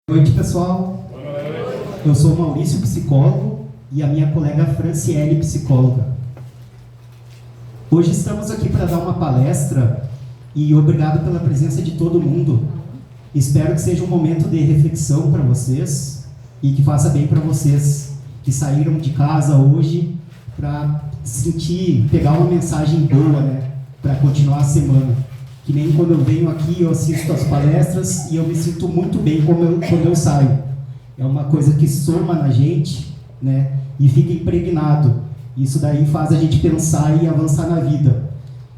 Boa noite, pessoal. Eu sou o Maurício, psicólogo, e a minha colega Franciele, psicóloga. Hoje estamos aqui para dar uma palestra e obrigado pela presença de todo mundo. Espero que seja um momento de reflexão para vocês e que faça bem para vocês que saíram de casa hoje para sentir, pegar uma mensagem boa, né, para continuar a semana. Que nem quando eu venho aqui, eu assisto as palestras e eu me sinto muito bem quando eu saio. É uma coisa que soma na gente, né, e fica impregnado. Isso daí faz a gente pensar e avançar na vida.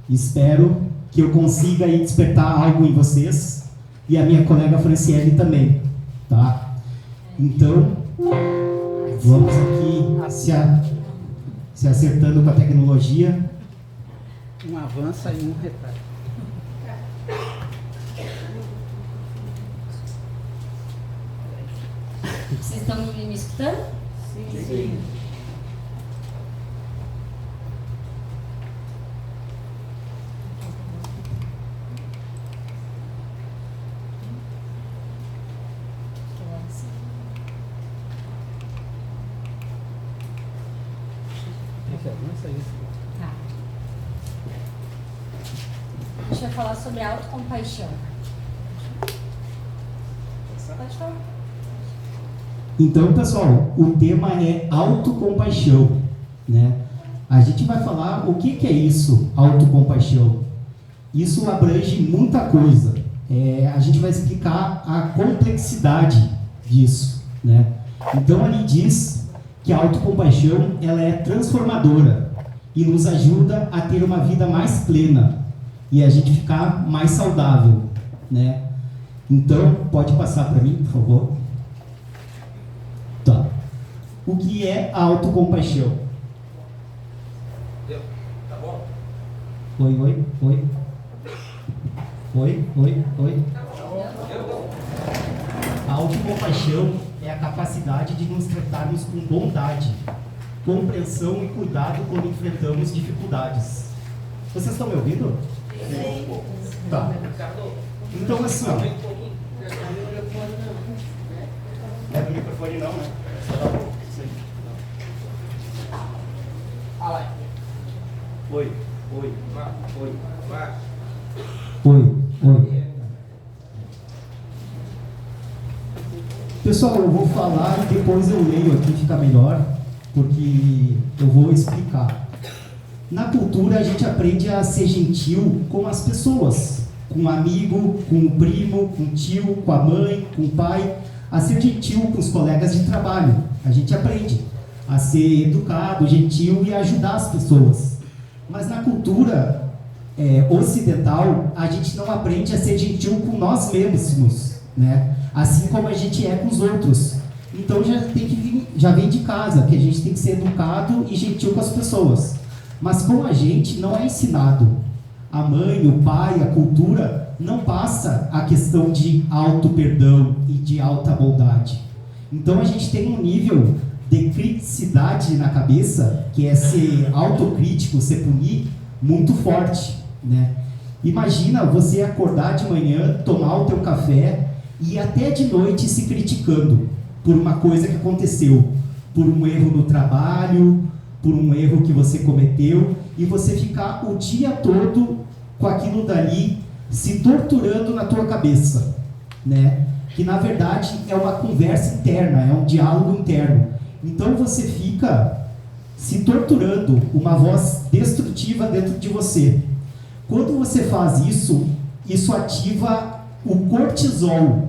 Espero que eu consiga aí despertar algo em vocês e a minha colega Franciele também, tá? Então, vamos aqui se acertando com a tecnologia. Um avança e um retardo. Vocês estão me escutando? Sim. Tá. A gente vai falar sobre autocompaixão. Pode falar. Então, pessoal, o tema é autocompaixão, né? A gente vai falar o que é isso, autocompaixão. Isso abrange muita coisa. A gente vai explicar a complexidade disso, né? Então, ali diz que a autocompaixão ela é transformadora e nos ajuda a ter uma vida mais plena e a gente ficar mais saudável, né? Então, pode passar para mim, por favor? Tá. O que é a autocompaixão? Deu? Tá bom? Oi. A autocompaixão é a capacidade de nos tratarmos com bondade, compreensão e cuidado quando enfrentamos dificuldades. Vocês estão me ouvindo? Sim. Tá. Então, assim, ó. É do microfone não, né? Oi. Pessoal, eu vou falar e depois eu leio aqui, fica melhor, porque eu vou explicar. Na cultura a gente aprende a ser gentil com as pessoas, com o amigo, com o primo, com o tio, com a mãe, com o pai, a ser gentil com os colegas de trabalho. A gente aprende a ser educado, gentil e ajudar as pessoas. Mas na cultura ocidental, a gente não aprende a ser gentil com nós mesmos, né? Assim como a gente é com os outros. Então já vem de casa, que a gente tem que ser educado e gentil com as pessoas. Mas com a gente não é ensinado. A mãe, o pai, a cultura não passa a questão de auto-perdão e de alta bondade. Então a gente tem um nível de criticidade na cabeça, que é ser autocrítico, ser punir, muito forte, né? Imagina você acordar de manhã, tomar o teu café e ir até de noite se criticando por uma coisa que aconteceu, por um erro no trabalho, por um erro que você cometeu, e você ficar o dia todo com aquilo dali se torturando na tua cabeça, né? Que na verdade é uma conversa interna, é um diálogo interno. Então você fica se torturando, uma voz destrutiva dentro de você. Quando você faz isso, isso ativa o cortisol,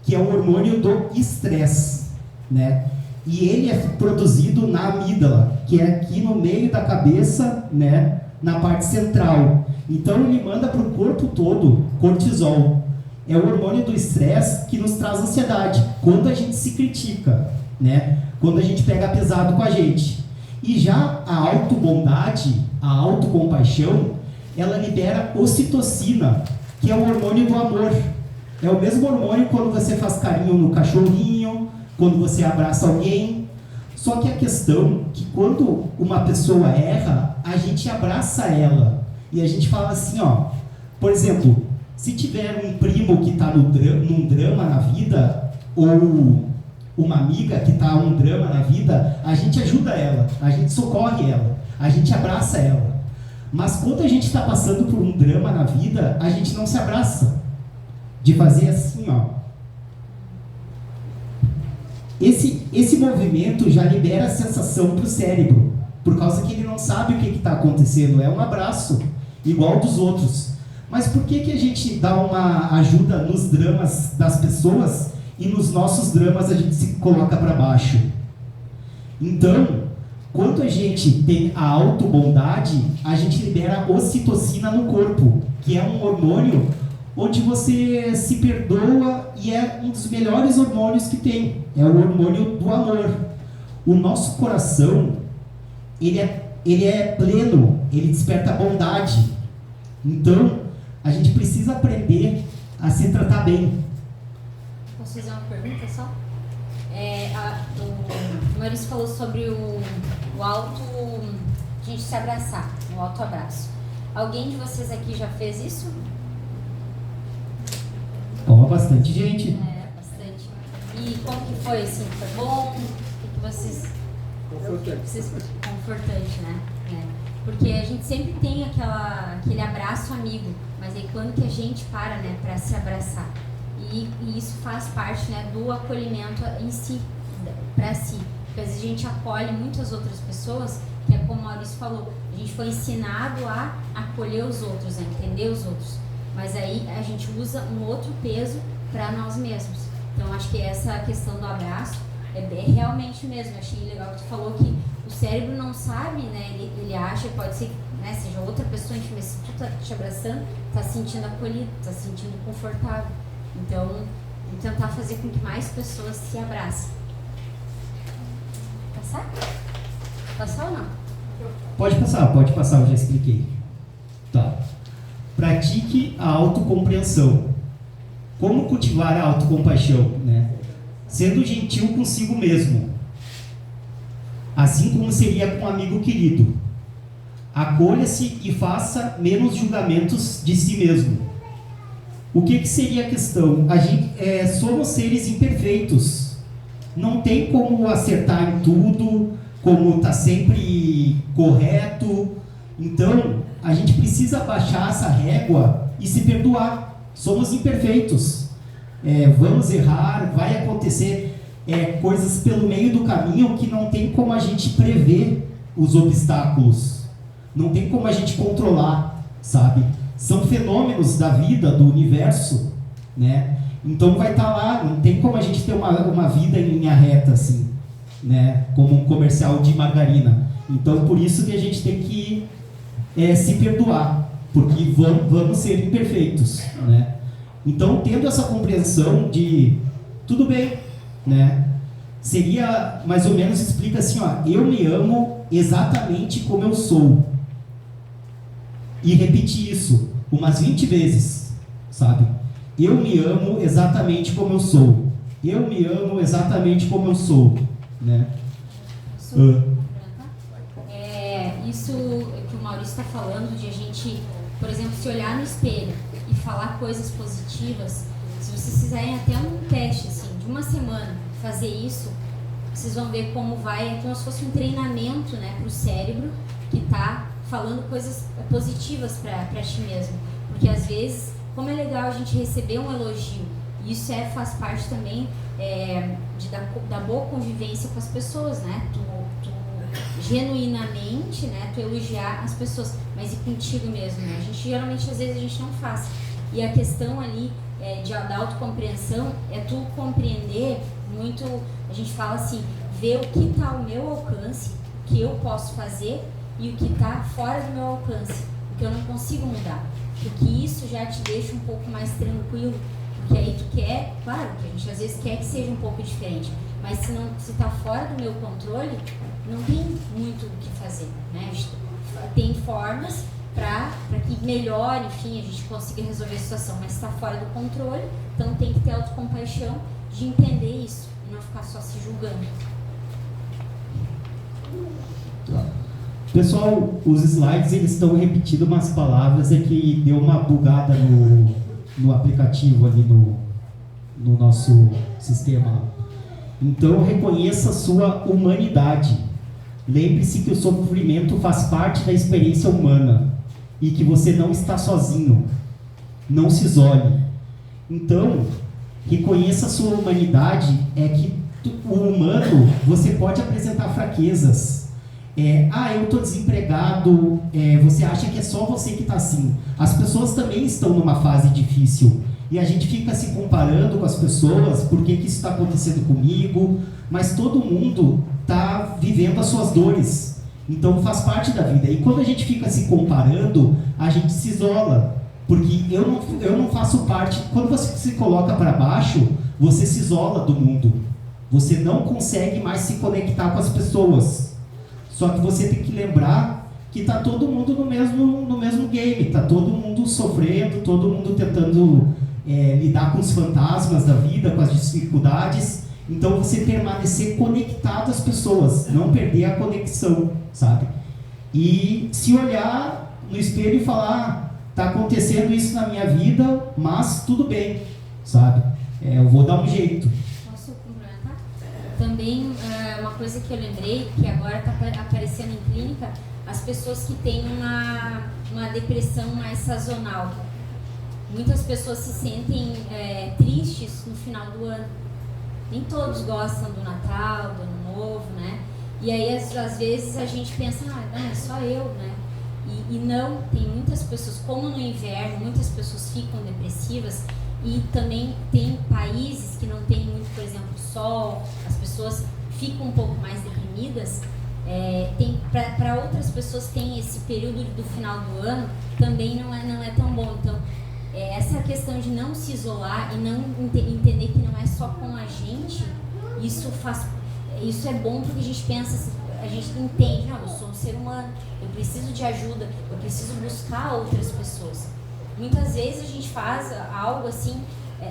que é o hormônio do estresse, né? E ele é produzido na amígdala, que é aqui no meio da cabeça, né? Na parte central. Então ele manda para o corpo todo cortisol. É o hormônio do estresse que nos traz ansiedade, quando a gente se critica, né? Quando a gente pega pesado com a gente. E já a autobondade, a autocompaixão, ela libera ocitocina, que é o hormônio do amor. É o mesmo hormônio quando você faz carinho no cachorrinho, quando você abraça alguém. Só que a questão é que quando uma pessoa erra, a gente abraça ela. E a gente fala assim, por exemplo, se tiver um primo que está num drama na vida, ou uma amiga que está um drama na vida, a gente ajuda ela, a gente socorre ela, a gente abraça ela. Mas quando a gente está passando por um drama na vida, a gente não se abraça. De fazer assim, ó. Esse movimento já libera a sensação para o cérebro, por causa que ele não sabe o que está acontecendo. É um abraço, igual dos outros. Mas por que a gente dá uma ajuda nos dramas das pessoas e nos nossos dramas a gente se coloca para baixo? Então, quando a gente tem a autobondade, a gente libera ocitocina no corpo, que é um hormônio onde você se perdoa e é um dos melhores hormônios que tem. É o hormônio do amor. O nosso coração, ele é pleno, ele desperta bondade. Então, a gente precisa aprender a se tratar bem. Posso fazer uma pergunta só? O Maurício falou sobre o auto, a gente se abraçar, o autoabraço. Alguém de vocês aqui já fez isso? Bastante gente. Bastante. E como que foi, assim? Foi bom? O que vocês... Confortante, né? Porque a gente sempre tem aquele abraço amigo, mas aí quando que a gente para, né, para se abraçar? E isso faz parte, né, do acolhimento em si, para si. Porque às vezes a gente acolhe muitas outras pessoas, que é como o Maurício falou, a gente foi ensinado a acolher os outros, a entender os outros. Mas aí a gente usa um outro peso para nós mesmos. Então acho que essa questão do abraço é realmente mesmo. Eu achei legal que tu falou que o cérebro não sabe, né? Ele acha, pode ser, né, seja outra pessoa, mas se tu tá te abraçando, tá se sentindo acolhido, tá se sentindo confortável. Então, tentar fazer com que mais pessoas se abracem. Passar? Passar ou não? Pode passar, eu já expliquei. Tá. Pratique a autocompreensão. Como cultivar a autocompaixão, né? Sendo gentil consigo mesmo, assim como seria com um amigo querido. Acolha-se e faça menos julgamentos de si mesmo. O que seria a questão? Somos seres imperfeitos. Não tem como acertar em tudo, como estar sempre correto. Então, a gente precisa baixar essa régua e se perdoar. Somos imperfeitos. Vamos errar, vai acontecer coisas pelo meio do caminho que não tem como a gente prever os obstáculos. Não tem como a gente controlar, sabe? São fenômenos da vida, do universo, né? Então vai estar lá, não tem como a gente ter uma vida em linha reta, assim, né? Como um comercial de margarina. Então por isso que a gente tem que se perdoar, porque vamos ser imperfeitos, né? Então, tendo essa compreensão de tudo bem, né? Seria, mais ou menos, explica assim, ó, eu me amo exatamente como eu sou. E repetir isso umas 20 vezes, sabe? Eu me amo exatamente como eu sou. Eu me amo exatamente como eu sou, né? Isso que o Maurício está falando, de a gente, por exemplo, se olhar no espelho e falar coisas positivas, se vocês fizerem até um teste, assim, de uma semana, fazer isso, vocês vão ver como vai, é como se fosse um treinamento, né, para o cérebro que está falando coisas positivas para ti mesmo. Porque às vezes, como é legal a gente receber um elogio, e isso faz parte também da boa convivência com as pessoas, né? Tu genuinamente, né, tu elogiar as pessoas, mas e contigo mesmo, né? A gente geralmente, às vezes, a gente não faz. E a questão ali da autocompreensão é tu compreender muito, a gente fala assim, ver o que está ao meu alcance, o que eu posso fazer e o que está fora do meu alcance, o que eu não consigo mudar. Porque isso já te deixa um pouco mais tranquilo, porque aí tu quer, claro, que a gente às vezes quer que seja um pouco diferente, mas se está fora do meu controle, não tem muito o que fazer, né? Tem formas para que melhore, enfim, a gente consiga resolver a situação, mas está fora do controle, então tem que ter autocompaixão de entender isso e não ficar só se julgando. Pessoal, os slides eles estão repetindo umas palavras que deu uma bugada no aplicativo ali no nosso sistema. Então, reconheça a sua humanidade. Lembre-se que o sofrimento faz parte da experiência humana e que você não está sozinho. Não se isole. Então, reconheça a sua humanidade, é que o humano, você pode apresentar fraquezas. Eu estou desempregado, você acha que é só você que está assim. As pessoas também estão numa fase difícil. E a gente fica se comparando com as pessoas, por que isso está acontecendo comigo, mas todo mundo está vivendo as suas dores, então faz parte da vida. E quando a gente fica se comparando, a gente se isola, porque eu não faço parte. Quando você se coloca para baixo, você se isola do mundo, você não consegue mais se conectar com as pessoas. Só que você tem que lembrar que está todo mundo no mesmo game, está todo mundo sofrendo, todo mundo tentando lidar com os fantasmas da vida, com as dificuldades. Então você permanecer conectado às pessoas, não perder a conexão, sabe? E se olhar no espelho e falar, está acontecendo isso na minha vida, mas tudo bem, sabe? Eu vou dar um jeito. Posso complementar? Também uma coisa que eu lembrei, que agora está aparecendo em clínica, as pessoas que têm uma depressão mais sazonal. Muitas pessoas se sentem tristes no final do ano. Nem todos gostam do Natal, do Ano Novo, né? E aí, às vezes, a gente pensa, é só eu, né? E não, tem muitas pessoas, como no inverno, muitas pessoas ficam depressivas, e também tem países que não tem muito, por exemplo, sol, as pessoas ficam um pouco mais deprimidas. Para outras pessoas tem esse período do final do ano, também não é tão bom. Então, essa questão de não se isolar e não entender que não é só com a gente, isso é bom, porque a gente pensa, a gente entende, eu sou um ser humano, eu preciso de ajuda, eu preciso buscar outras pessoas. Muitas vezes a gente faz algo assim,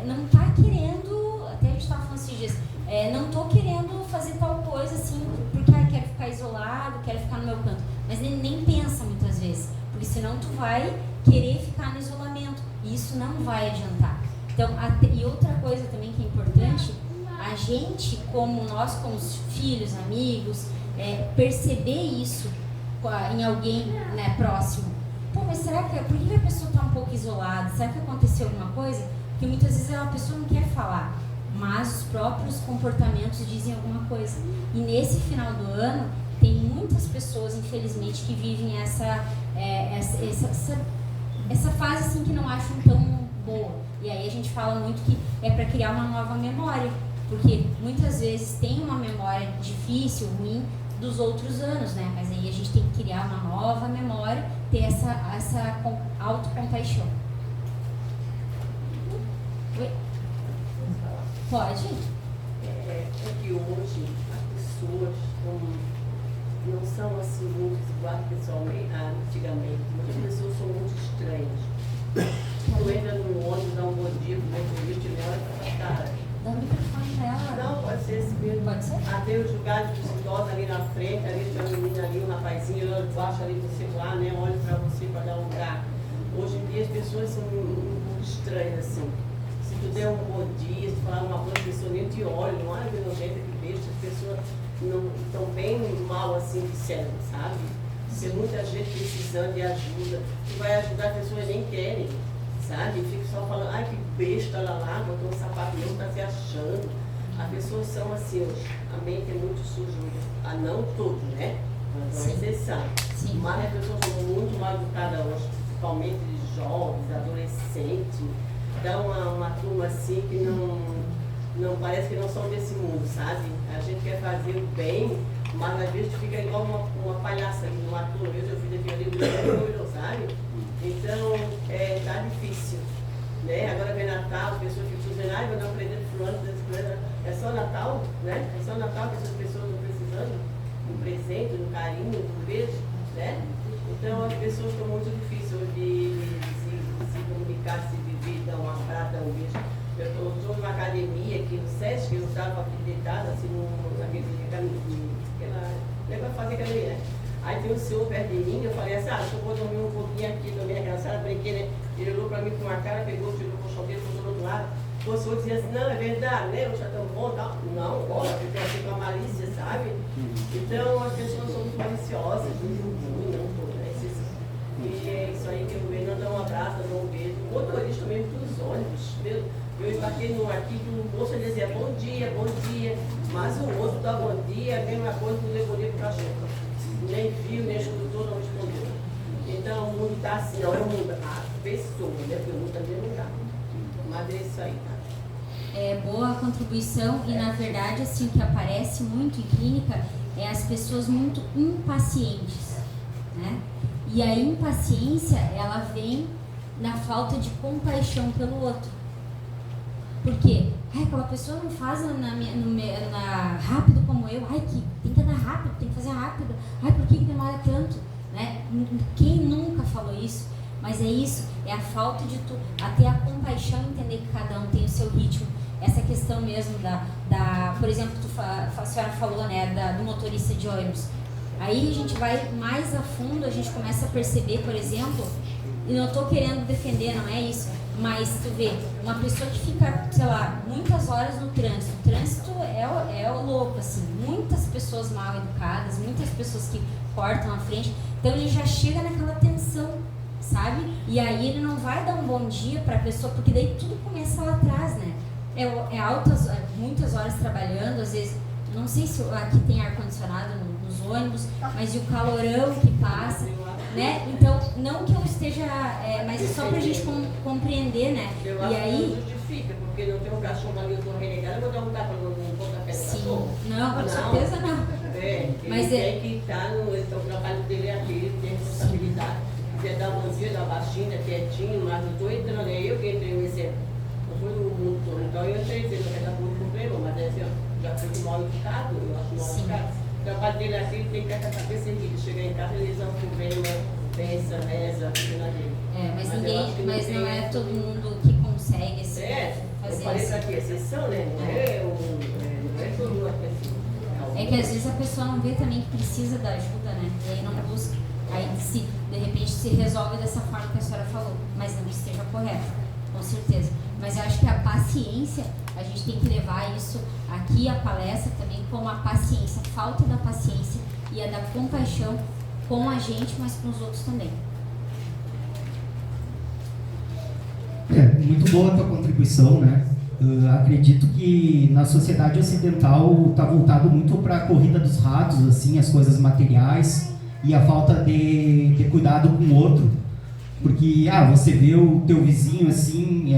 não está querendo, até a gente estava falando esses dias, não estou querendo fazer tal coisa assim, porque quero ficar isolado, quero ficar no meu canto, mas nem pensa muitas vezes, porque senão tu vai querer ficar no isolamento, e isso não vai adiantar. Então, e outra coisa também que é importante, a gente, como filhos, amigos, perceber isso em alguém, né, próximo. Pô, mas por que a pessoa está um pouco isolada? Será que aconteceu alguma coisa? Porque muitas vezes a pessoa não quer falar, mas os próprios comportamentos dizem alguma coisa. E nesse final do ano, tem muitas pessoas, infelizmente, que vivem essa fase assim que não acham tão boa. E aí a gente fala muito que é para criar uma nova memória, porque muitas vezes tem uma memória difícil, ruim, dos outros anos, né? Mas aí a gente tem que criar uma nova memória, ter essa autocompaixão. Oi? Pode? É que hoje as pessoas não são assim muito iguais pessoalmente, antigamente. Muitas pessoas são muito estranhas. Quando entra no ônibus, dá um bom dia, como é que eu te olha para a cara. Dá o microfone pra ela. Não, pode ser esse mesmo. Pode ser? Tem os lugares dos idosos ali na frente, ali tem uma menina ali, um rapazinho, olha embaixo ali você lá, né? Olha para você para dar um lugar. Hoje em dia as pessoas são muito estranhas assim. Se tu der um bom dia, se tu falar uma coisa, a pessoa nem te olha, não olha que nojenta, que besta, as pessoas não estão bem mal assim de cérebro, sabe? Tem muita gente precisando de ajuda, tu vai ajudar, as pessoas nem querem, sabe? Fica só falando, ai que besta lá, botou um sapato novo, tá se achando. As pessoas são assim hoje, a mente é muito suja, não todos, né? Mas é uma exceção. Sim. Mas as pessoas são muito mal educadas hoje, principalmente jovens, adolescentes. Dá uma turma assim que não parece que não são desse mundo, sabe? A gente quer fazer o bem, mas às vezes fica igual uma palhaça ali numa turma. Às vezes eu fiz aqui ali, sabe? Então, tá difícil. Né? Agora vem Natal, as pessoas ficam dizendo, ai, vou dar um presente pro fulano, é só Natal, né? É só Natal que essas pessoas estão precisando de um presente, de um carinho, de um beijo, né? Então as pessoas estão muito difíceis hoje de se comunicar, se viver, dar um abraço, dar um beijo. Eu estou numa academia aqui no SESC, eu estava acreditada assim, naquele negócio de fazer academia, né? Aí tem um senhor perto de mim, eu falei assim, eu vou dormir um pouquinho aqui, dormir naquela sala, brinquei, né? Ele olhou pra mim com uma cara, pegou, tirou o colchão dele, botou do outro lado. O senhor dizia assim, não, é verdade, né? Eu já estou bom, tal. Não, olha, fica assim com a malícia, sabe? Então as pessoas são muito maliciosas, muito ruins, não tô, né? E é isso aí que eu vejo, não dá um abraço, não dá um beijo. O motorista mesmo dos ônibus, eu embarquei num aqui que o moço dizia bom dia, mas o outro dá bom dia, a mesma coisa, não levou nem pro cachorro. Nem viu, nem escutou, não respondeu. Então o mundo está assim, não é o mundo, a pessoa, né? Porque o mundo também não dá. Mas é isso aí, tá? É boa a contribuição e na verdade assim o que aparece muito em clínica é as pessoas muito impacientes, né? E a impaciência ela vem na falta de compaixão pelo outro. Por quê? Aquela pessoa não faz rápido como eu. Tem que andar rápido, tem que fazer rápido. Por que demora tanto? Né? Quem nunca falou isso? Mas é isso, é a falta de até a compaixão, entender que cada um tem o seu ritmo. Essa questão mesmo por exemplo, a senhora falou, né, do motorista de ônibus. Aí a gente vai mais a fundo, a gente começa a perceber, por exemplo, e não estou querendo defender, não é isso, mas tu vê, uma pessoa que fica, sei lá, muitas horas no trânsito. O trânsito é o louco, assim, muitas pessoas mal educadas, muitas pessoas que cortam a frente, então ele já chega naquela tensão, sabe? E aí ele não vai dar um bom dia para a pessoa, porque daí tudo começa lá atrás, né? Muitas horas trabalhando, às vezes, não sei se aqui tem ar-condicionado nos ônibus, mas e o calorão que passa, né? Então, não que eu esteja, mas é só pra gente compreender, né? Eu acho que não justifica, porque não tem um cachorro ali, eu tô renegada, eu vou dar um tapa no pontapé do cachorro. Não, com certeza não. Mas ele tem que estar o trabalho dele é aquele, ele tem responsabilidade. Quiser dar um bom dia, dar uma baixinha, quietinho, mas não estou entrando, é eu que entrei nesse. Não foi no mundo todo, então eu entrei, dizendo que está com um problema, mas assim, já foi mal educado, eu acho mal educado. O trabalho dele é assim, ele tem que estar com a cabeça erguida. Chegar em casa, eles vão problema, pensa, reza, fica na dele. Mas não é todo mundo que consegue assim, fazer eu falei isso. para que exceção, né? Não é todo mundo assim. É que às vezes a pessoa não vê também que precisa da ajuda, né? E aí não busca. Aí de repente se resolve dessa forma que a senhora falou, mas não esteja correto, com certeza. Mas eu acho que a paciência, a gente tem que levar isso aqui, a palestra também, como a paciência, a falta da paciência e a da compaixão com a gente, mas com os outros também. Muito boa a tua contribuição, né? Acredito que na sociedade ocidental está voltado muito para a corrida dos ratos, assim, as coisas materiais e a falta de cuidado com o outro. Porque, você vê o teu vizinho, assim,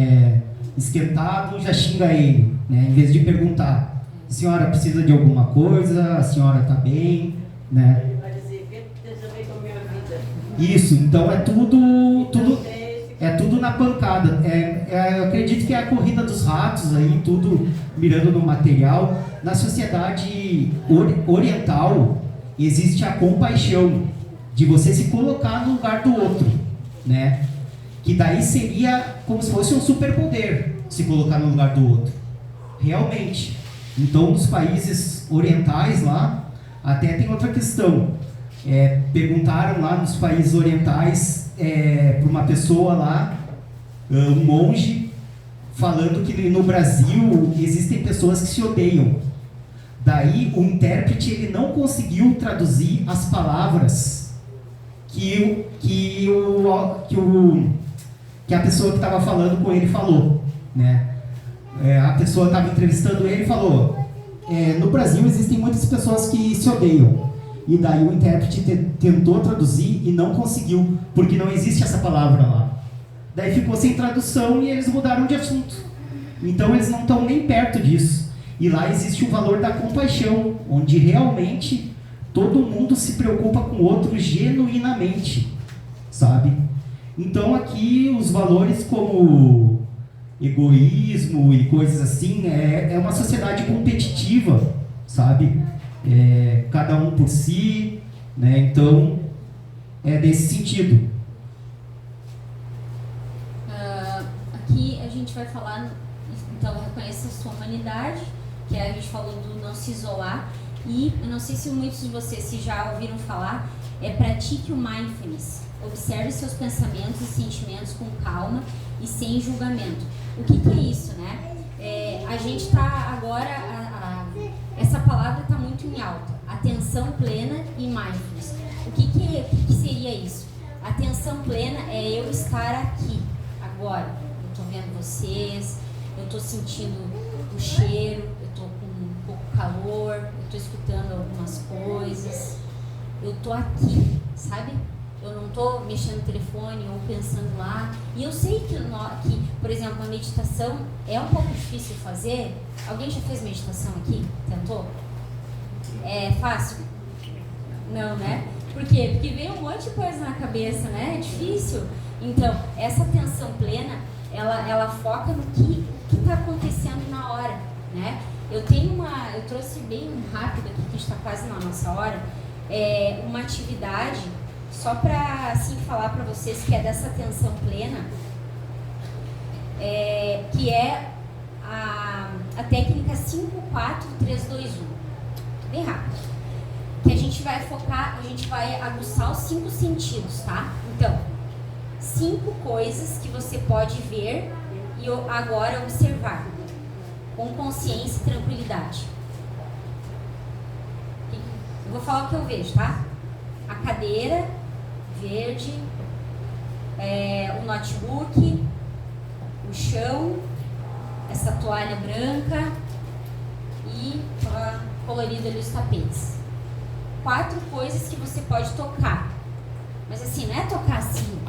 esquentado, já xinga ele, né? Em vez de perguntar, a senhora precisa de alguma coisa, a senhora está bem, né? Ele vai dizer, que esteja bem com a minha vida. Isso, então é tudo na pancada. Eu acredito que é a corrida dos ratos aí, tudo mirando no material. Na sociedade oriental existe a compaixão, de você se colocar no lugar do outro, né? Que daí seria como se fosse um superpoder, se colocar no lugar do outro. Realmente. Então, nos países orientais lá, até tem outra questão. Perguntaram lá nos países orientais para uma pessoa lá, um monge, falando que no Brasil existem pessoas que se odeiam. Daí o intérprete ele não conseguiu traduzir as palavras que a pessoa que estava falando com ele falou, né? A pessoa estava entrevistando ele e falou: no Brasil existem muitas pessoas que se odeiam. E daí o intérprete tentou traduzir e não conseguiu, porque não existe essa palavra lá. Daí ficou sem tradução e eles mudaram de assunto. Então eles não estão nem perto disso. E lá existe o valor da compaixão, onde realmente todo mundo se preocupa com o outro genuinamente, sabe? Então aqui os valores como egoísmo e coisas assim, é uma sociedade competitiva, sabe? Cada um por si, né? Então é desse sentido. Aqui a gente vai falar, então, reconheça a sua humanidade, que a gente falou do não se isolar, e eu não sei se muitos de vocês se já ouviram falar pratique o mindfulness. Observe seus pensamentos e sentimentos com calma e sem julgamento. O que é isso, né? A gente está agora, essa palavra está muito em alta. Atenção plena e mindfulness. O que seria isso? Atenção plena é eu estar aqui, agora. Eu estou vendo vocês, eu estou sentindo o cheiro, eu estou com um pouco calor, eu estou escutando algumas coisas. Eu estou aqui, sabe? Eu não estou mexendo no telefone ou pensando lá. E eu sei que, por exemplo, a meditação é um pouco difícil de fazer. Alguém já fez meditação aqui? Tentou? É fácil? Não, né? Por quê? Porque vem um monte de coisa na cabeça, né? É difícil. Então, essa atenção plena, ela foca no que está acontecendo na hora, né? Eu trouxe bem rápido aqui, que a gente está quase na nossa hora, uma atividade, só para assim, falar para vocês que é dessa atenção plena, que é a técnica 5-4-3-2-1. Bem rápido. Que a gente vai focar, a gente vai aguçar os 5 sentidos, tá? Então, 5 coisas que você pode ver e agora observar com consciência e tranquilidade. Eu vou falar o que eu vejo, tá? A cadeira verde, o notebook, o chão, essa toalha branca e colorida ali os tapetes. 4 coisas que você pode tocar. Mas assim, não é tocar assim.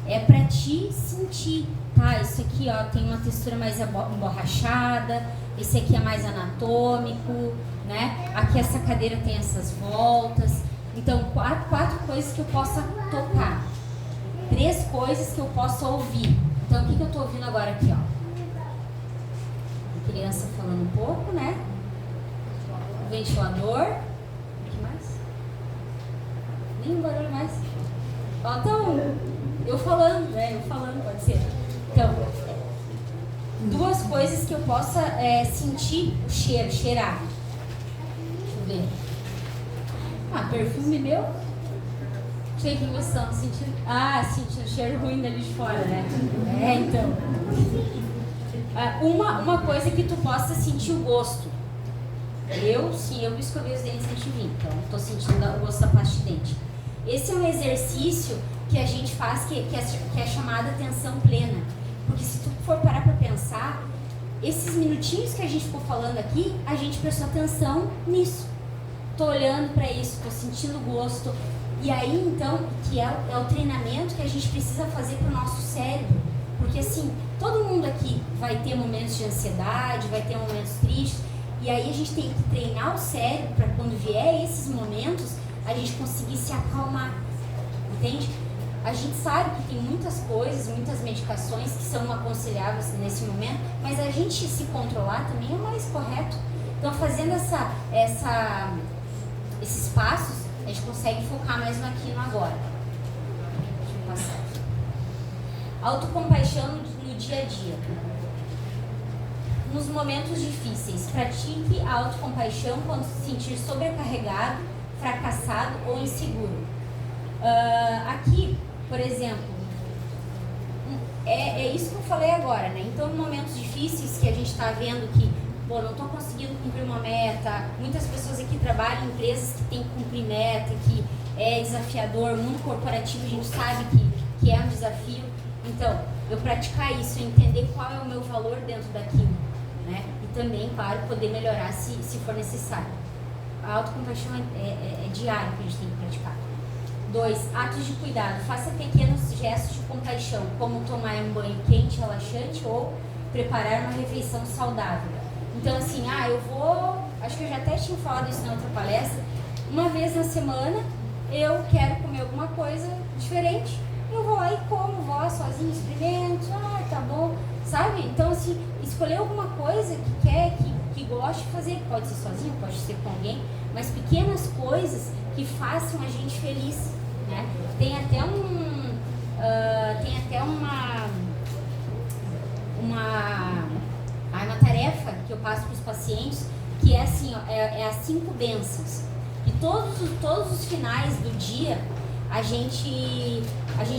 É pra te sentir, tá? Isso aqui, ó, tem uma textura mais emborrachada. Esse aqui é mais anatômico, né? Aqui essa cadeira tem essas voltas. Então, 4 coisas que eu possa tocar. 3 coisas que eu possa ouvir. Então, o que eu tô ouvindo agora aqui, ó? A criança falando um pouco, né? O ventilador. Nem um barulho mais. Então, eu falando, né? Eu falando, pode ser. Então, 2 coisas que eu possa sentir o cheiro, cheirar. Deixa eu ver. Perfume meu. Não sei o que vocês estão sentindo. Sentindo o cheiro ruim dali de fora, né? Então. Uma coisa que tu possa sentir o gosto. Eu escovei os dentes antes de vir, então estou sentindo o gosto da pasta de dente. Esse é um exercício que a gente faz, que é chamada atenção plena. Porque se tu for parar para pensar, esses minutinhos que a gente ficou falando aqui, a gente prestou atenção nisso. Tô olhando para isso, tô sentindo gosto. E aí, então, que é o treinamento que a gente precisa fazer para o nosso cérebro. Porque assim, todo mundo aqui vai ter momentos de ansiedade, vai ter momentos tristes. E aí a gente tem que treinar o cérebro para quando vier esses momentos, a gente conseguir se acalmar, entende? A gente sabe que tem muitas coisas, muitas medicações que são aconselháveis nesse momento, mas a gente se controlar também é o mais correto. Então, fazendo esses passos, a gente consegue focar mais no aqui e no agora. Deixa eu passar. Autocompaixão no dia a dia. Nos momentos difíceis, pratique a autocompaixão quando se sentir sobrecarregado, fracassado ou inseguro. Aqui, por exemplo, é isso que eu falei agora, né? Então, em momentos difíceis que a gente está vendo que, não estou conseguindo cumprir uma meta, muitas pessoas aqui trabalham em empresas que têm que cumprir meta, que é desafiador, mundo corporativo a gente sabe que é um desafio. Então, eu praticar isso, entender qual é o meu valor dentro daquilo, né? E também, claro, poder melhorar se for necessário. A autocompaixão é diário que a gente tem que praticar. 2. Atos de cuidado. Faça pequenos gestos de compaixão, como tomar um banho quente, relaxante ou preparar uma refeição saudável. Então, assim, acho que eu já até tinha falado isso na outra palestra, uma vez na semana eu quero comer alguma coisa diferente, eu vou lá e como, vou lá sozinho, experimento, tá bom, sabe? Então, assim, escolher alguma coisa que goste de fazer, pode ser sozinho, pode ser com alguém, mas pequenas coisas que façam a gente feliz, né? Tem até uma tarefa que eu passo para os pacientes, que é assim, é as 5 bênçãos. E todos os finais do dia, a gente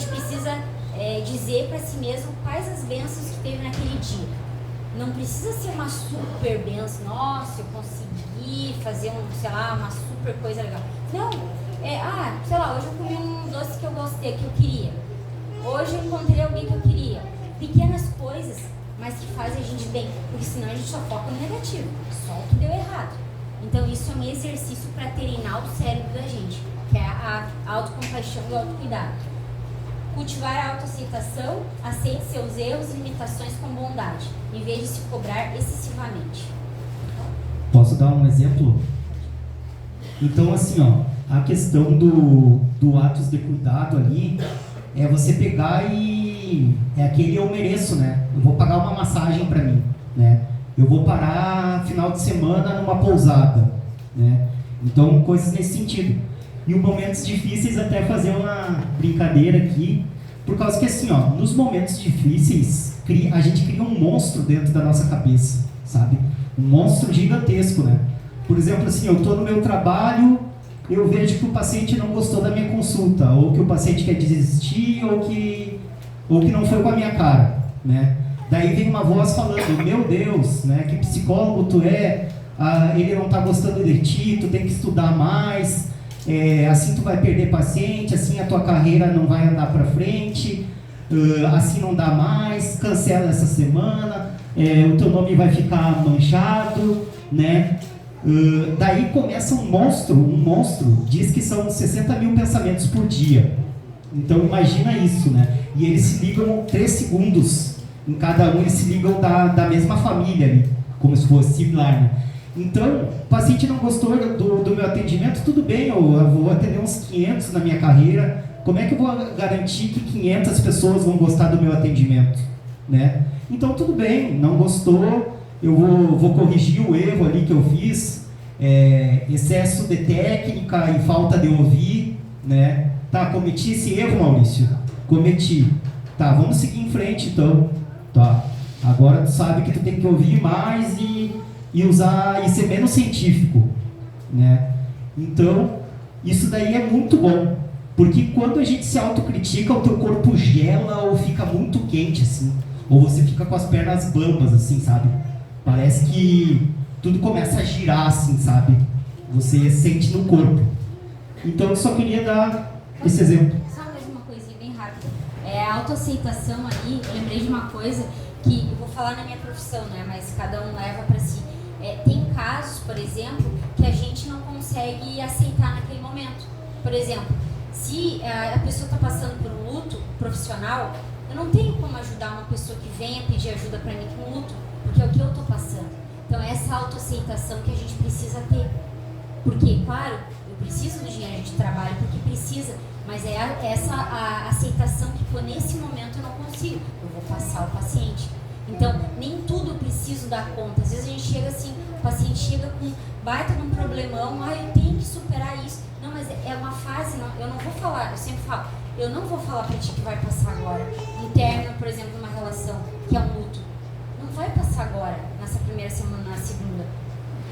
precisa dizer para si mesmo quais as bênçãos que teve naquele dia. Não precisa ser uma super bênção, nossa, eu consegui fazer uma super coisa legal. Não, sei lá, hoje eu comi um doce que eu gostei, que eu queria. Hoje eu encontrei alguém que eu queria. Pequenas coisas, mas que fazem a gente bem, porque senão a gente só foca no negativo, só o que deu errado. Então isso é um exercício para treinar o cérebro da gente, que é a autocompaixão e o autocuidado. Cultivar a autoaceitação, aceite seus erros e limitações com bondade, em vez de se cobrar excessivamente. Posso dar um exemplo? Então, assim, ó, a questão do atos de cuidado ali é você pegar e é aquele eu mereço, né? Eu vou pagar uma massagem para mim, né? Eu vou parar final de semana numa pousada, né? Então, coisas nesse sentido. E em momentos difíceis, até fazer uma brincadeira aqui, por causa que, assim, ó, nos momentos difíceis, a gente cria um monstro dentro da nossa cabeça, sabe? Um monstro gigantesco, né? Por exemplo, assim, eu estou no meu trabalho, eu vejo que o paciente não gostou da minha consulta, ou que o paciente quer desistir, ou que não foi com a minha cara, né? Daí vem uma voz falando, meu Deus, né, que psicólogo tu é, ele não está gostando de ti, tu tem que estudar mais, assim tu vai perder paciente, assim a tua carreira não vai andar para frente, assim não dá mais, cancela essa semana, o teu nome vai ficar manchado, né? Daí começa um monstro, diz que são 60 mil pensamentos por dia. Então imagina isso, né? E eles se ligam 3 segundos, em cada um eles se ligam da mesma família ali, como se fosse similar, né? Então, o paciente não gostou do meu atendimento, tudo bem, eu vou atender uns 500 na minha carreira, como é que eu vou garantir que 500 pessoas vão gostar do meu atendimento, né? Então tudo bem, não gostou, eu vou corrigir o erro ali que eu fiz, excesso de técnica e falta de ouvir, né? Tá, cometi esse erro, Maurício? Cometi. Tá, vamos seguir em frente então. Tá, agora tu sabe que tu tem que ouvir mais e usar, e ser menos científico, né? Então, isso daí é muito bom, porque quando a gente se autocritica, o teu corpo gela ou fica muito quente, assim, ou você fica com as pernas bambas, assim, sabe? Parece que tudo começa a girar, assim, sabe? Você sente no corpo. Então, eu só queria dar esse exemplo. Só mais uma coisinha bem rápida. A autoaceitação ali, eu lembrei de uma coisa que eu vou falar na minha profissão, né? Mas cada um leva para si. Tem casos, por exemplo, que a gente não consegue aceitar naquele momento. Por exemplo, se a pessoa está passando por um luto profissional, eu não tenho como ajudar uma pessoa que venha pedir ajuda para mim com luto, porque é o que eu estou passando. Então, essa autoaceitação que a gente precisa ter. Porque, claro, eu preciso do dinheiro, a gente trabalha porque precisa, mas essa aceitação que, por nesse momento, eu não consigo. Eu vou passar o paciente. Então, nem tudo eu preciso dar conta. Às vezes a gente chega assim, o paciente chega com baita de um problemão, eu tenho que superar isso. Não, mas é uma fase, não, eu não vou falar, eu sempre falo, eu não vou falar pra ti que vai passar agora. Um término, por exemplo, de uma relação, que é um luto. Não vai passar agora, nessa primeira semana, na segunda.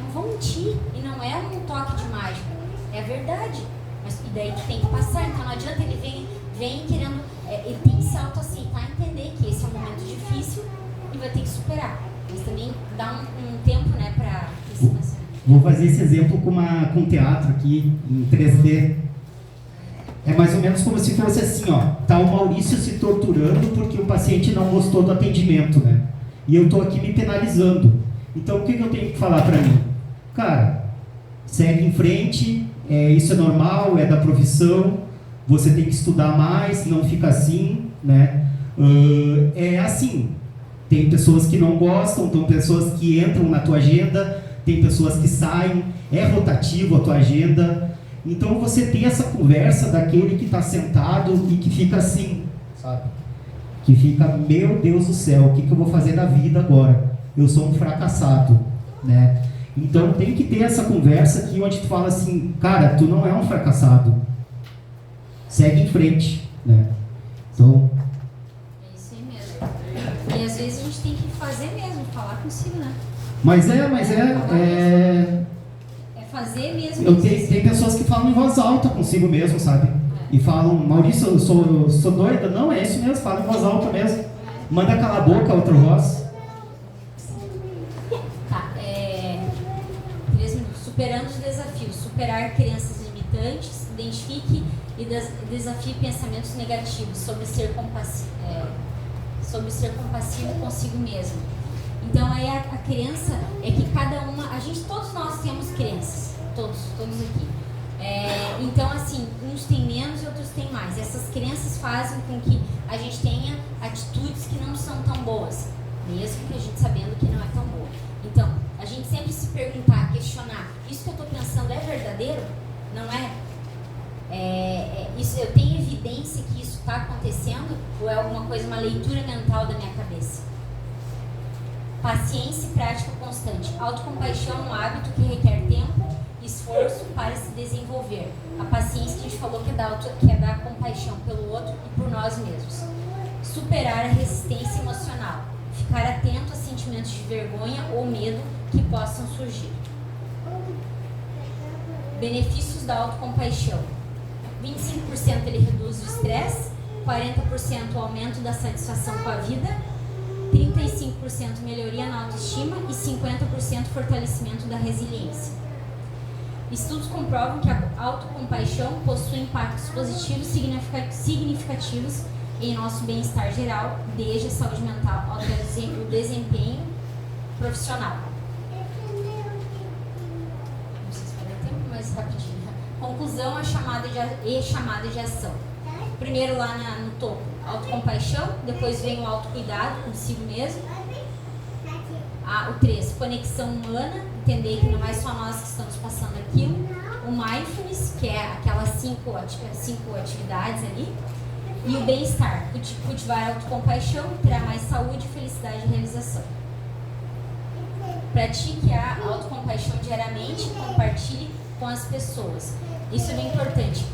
Não vou mentir, e não é um toque de mágica, é a verdade. Mas e daí tu tem que passar, então não adianta ele vem querendo, ele tem que se autoaceitar, entender que esse é um momento difícil e vai ter que superar. Mas também dá um tempo, né, pra esse nascimento. Vou fazer esse exemplo com teatro aqui, em 3D. É mais ou menos como se fosse assim, ó. Tá o Maurício se torturando porque o paciente não gostou do atendimento, né? E eu tô aqui me penalizando. Então, o que eu tenho que falar pra mim? Cara, segue em frente, isso é normal, é da profissão, você tem que estudar mais, não fica assim, né? É assim, tem pessoas que não gostam, tem pessoas que entram na tua agenda, tem pessoas que saem, é rotativo a tua agenda. Então você tem essa conversa daquele que está sentado e que fica assim, sabe? Que fica, meu Deus do céu, o que eu vou fazer da vida agora? Eu sou um fracassado, né? Então tem que ter essa conversa aqui onde tu fala assim, cara, tu não é um fracassado. Segue em frente, né? Então... É isso aí mesmo. E às vezes a gente tem que fazer mesmo, falar consigo, né? Mas É fazer fazer mesmo. Tem pessoas que falam em voz alta consigo mesmo, sabe? E falam, Maurício, eu sou doida. Não, é isso mesmo, fala em voz alta mesmo. Manda calar a boca, outra voz. Tá, 3 minutos. Superando os desafios. Superar crenças limitantes, identifique e desafie pensamentos negativos sobre ser compassivo consigo mesmo. Então aí a crença é que todos nós temos crenças, todos aqui. Então assim, uns têm menos e outros têm mais. Essas crenças fazem com que a gente tenha atitudes que não são tão boas, mesmo que a gente sabendo que não é tão boa. Então, a gente sempre se perguntar, questionar, isso que eu estou pensando é verdadeiro? Não é? Eu tenho evidência que isso está acontecendo ou é alguma coisa, uma leitura mental da minha cabeça? Paciência e prática constante. Autocompaixão é um hábito que requer tempo e esforço para se desenvolver. A paciência que a gente falou que é dar compaixão pelo outro e por nós mesmos. Superar a resistência emocional. Ficar atento a sentimentos de vergonha ou medo que possam surgir. Benefícios da autocompaixão. 25% ele reduz o estresse, 40% o aumento da satisfação com a vida, 35% melhoria na autoestima e 50% fortalecimento da resiliência. Estudos comprovam que a autocompaixão possui impactos positivos significativos em nosso bem-estar geral, desde a saúde mental ao o desempenho profissional. Não sei se vai dar tempo, mas rapidinho. Conclusão e chamada de ação. Primeiro lá no topo, autocompaixão, depois vem o autocuidado consigo mesmo. O 3, conexão humana, entender que não é só nós que estamos passando aquilo. O mindfulness, que é aquelas 5 atividades ali. E o bem-estar, cultivar a autocompaixão, terá mais saúde, felicidade e realização. Pratique a autocompaixão diariamente, compartilhe com as pessoas. Isso é bem importante.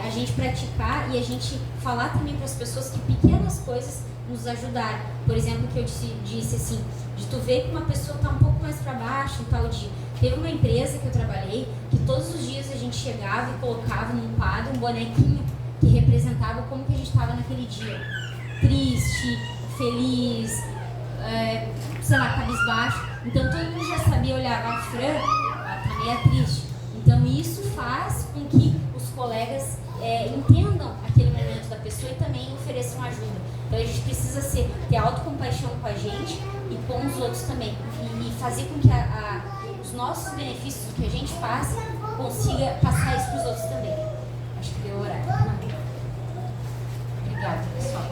A gente praticar e a gente falar também para as pessoas que pequenas coisas nos ajudaram. Por exemplo, que eu disse assim, de tu ver que uma pessoa está um pouco mais para baixo em tal dia. Teve uma empresa que eu trabalhei, que todos os dias a gente chegava e colocava num quadro um bonequinho que representava como que a gente estava naquele dia. Triste, feliz, sei lá, cabisbaixo. Então todo mundo já sabia olhar, a Fran, ela tá meio triste. Então isso faz com que os colegas entendam aquele momento da pessoa e também ofereçam ajuda. Então a gente precisa ter autocompaixão com a gente e com os outros também. E fazer com que os nossos benefícios que a gente faz consiga passar isso para os outros também. Acho que deu horário. Obrigada, pessoal.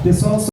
Pessoal,